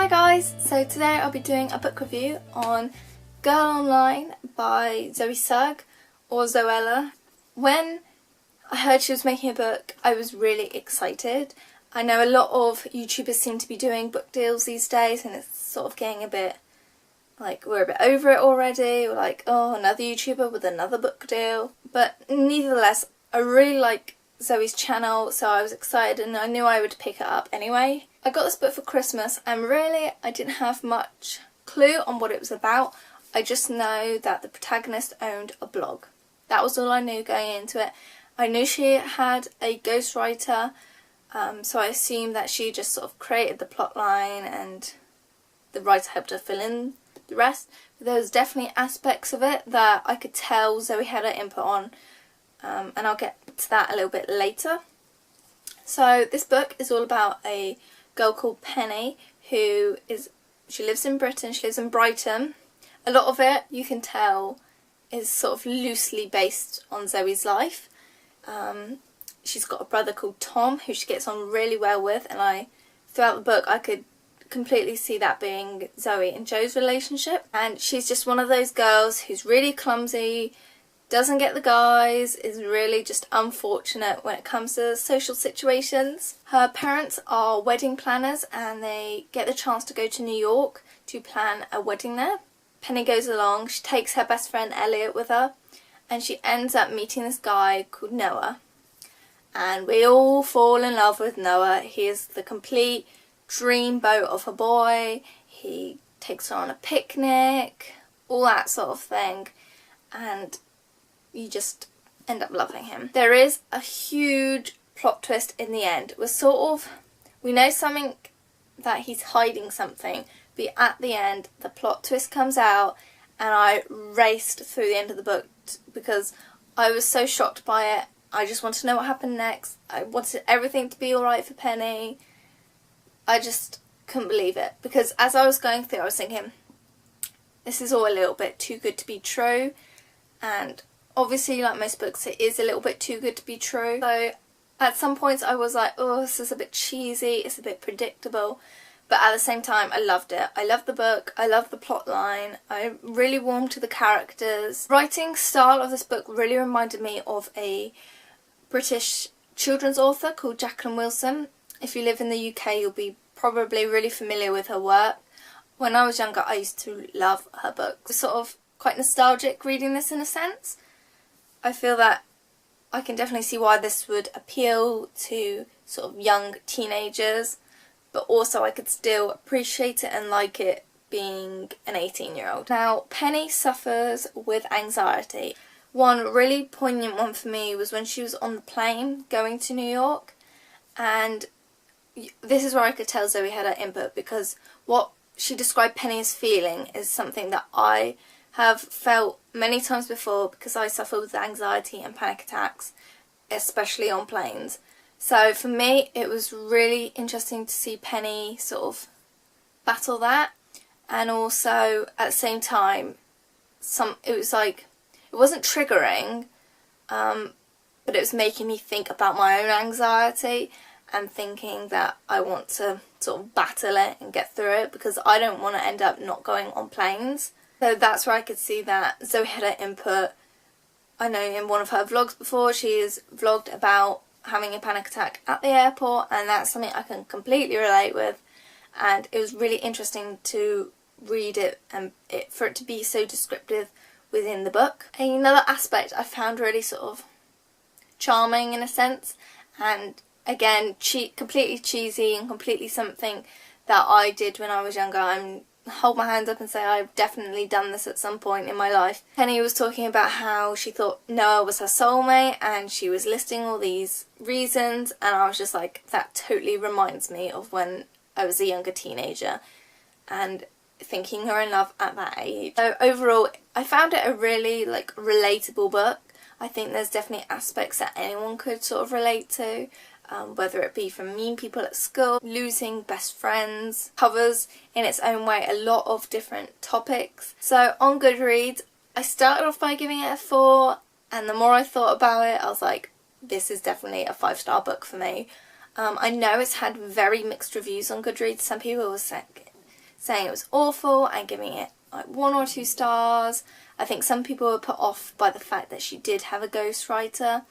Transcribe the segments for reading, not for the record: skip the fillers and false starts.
Hi guys, so today I'll be doing a book review on Girl Online by Zoe Sugg, or Zoella. When I heard she was making a book, I was really excited. I know a lot of YouTubers seem to be doing book deals these days, and it's sort of getting a bit like we're a bit over it already. We're like, oh, another YouTuber with another book deal. But nevertheless, I really like Zoe's channel, so I was excited and I knew I would pick it up anyway. I got this book for Christmas and really I didn't have much clue on what it was about. I just know that the protagonist owned a blog. That was all I knew going into it. I knew she had a ghostwriter, so I assumed that she just sort of created the plotline and the writer helped her fill in the rest. But there was definitely aspects of it that I could tell Zoe had her input on, and I'll get to that a little bit later. So this book is all about a girl called Penny she lives in Britain, she lives in Brighton. A lot of it, you can tell, is sort of loosely based on Zoe's life. She's got a brother called Tom who she gets on really well with, and throughout the book I could completely see that being Zoe and Joe's relationship. And she's just one of those girls who's really clumsy, doesn't get the guys, is really just unfortunate when it comes to social situations. Her parents are wedding planners and they get the chance to go to New York to plan a wedding there. Penny goes along, she takes her best friend Elliot with her, and she ends up meeting this guy called Noah. And we all fall in love with Noah. He is the complete dreamboat of a boy. He takes her on a picnic, all that sort of thing. And you just end up loving him. There is a huge plot twist in the end. We know something, that he's hiding something, but at the end the plot twist comes out and I raced through the end of the book because I was so shocked by it. I just wanted to know what happened next. I wanted everything to be alright for Penny. I just couldn't believe it, because as I was going through I was thinking, this is all a little bit too good to be true, and obviously, like most books, it is a little bit too good to be true. So at some points I was like, oh, this is a bit cheesy, it's a bit predictable. But at the same time, I loved it. I loved the book, I loved the plot line, I really warmed to the characters. The writing style of this book really reminded me of a British children's author called Jacqueline Wilson. If you live in the UK, you'll be probably really familiar with her work. When I was younger, I used to love her books. It was sort of quite nostalgic reading this in a sense. I feel that I can definitely see why this would appeal to sort of young teenagers, but also I could still appreciate it and like it being an 18-year-old. Now, Penny suffers with anxiety. One really poignant one for me was when she was on the plane going to New York, and this is where I could tell Zoe had her input, because what she described Penny as feeling is something that I have felt many times before, because I suffer with anxiety and panic attacks, especially on planes. So for me it was really interesting to see Penny sort of battle that, and also at the same time it was like, it wasn't triggering, but it was making me think about my own anxiety and thinking that I want to sort of battle it and get through it, because I don't want to end up not going on planes. So that's where I could see that Zoe had her input. I know in one of her vlogs before, she has vlogged about having a panic attack at the airport, and that's something I can completely relate with. And it was really interesting to read it and for it to be so descriptive within the book. Another aspect I found really sort of charming in a sense, and again completely cheesy and completely something that I did when I was younger. Hold my hands up and say I've definitely done this at some point in my life. Penny was talking about how she thought Noah was her soulmate, and she was listing all these reasons, and I was just like, that totally reminds me of when I was a younger teenager and thinking her in love at that age. So overall, I found it a really relatable book. I think there's definitely aspects that anyone could sort of relate to. Whether it be from mean people at school, losing best friends, covers in its own way a lot of different topics. So on Goodreads, I started off by giving it a 4, and the more I thought about it, I was like, this is definitely a 5-star book for me. I know it's had very mixed reviews on Goodreads. Some people were saying saying it was awful and giving it like 1 or 2 stars. I think some people were put off by the fact that she did have a ghostwriter,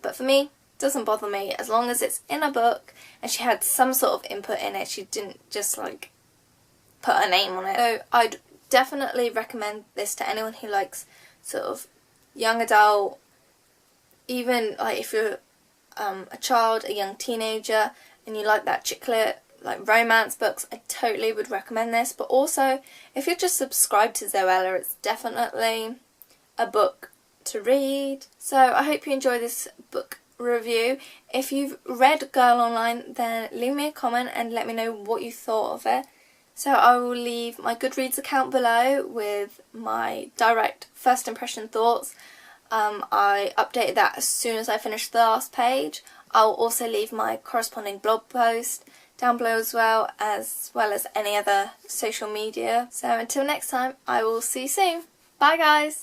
but for me, it doesn't bother me as long as it's in a book and she had some sort of input in it. She didn't just like put her name on it. So I'd definitely recommend this to anyone who likes sort of young adult, even like if you're a child, a young teenager, and you like that chick lit, like romance books, I totally would recommend this. But also, if you're just subscribed to Zoella, it's definitely a book to read. So I hope you enjoy this book review. If you've read Girl Online, then leave me a comment and let me know what you thought of it. So I will leave my Goodreads account below with my direct first impression thoughts. I updated that as soon as I finished the last page. I'll also leave my corresponding blog post down below as well as any other social media. So until next time, I will see you soon. Bye guys!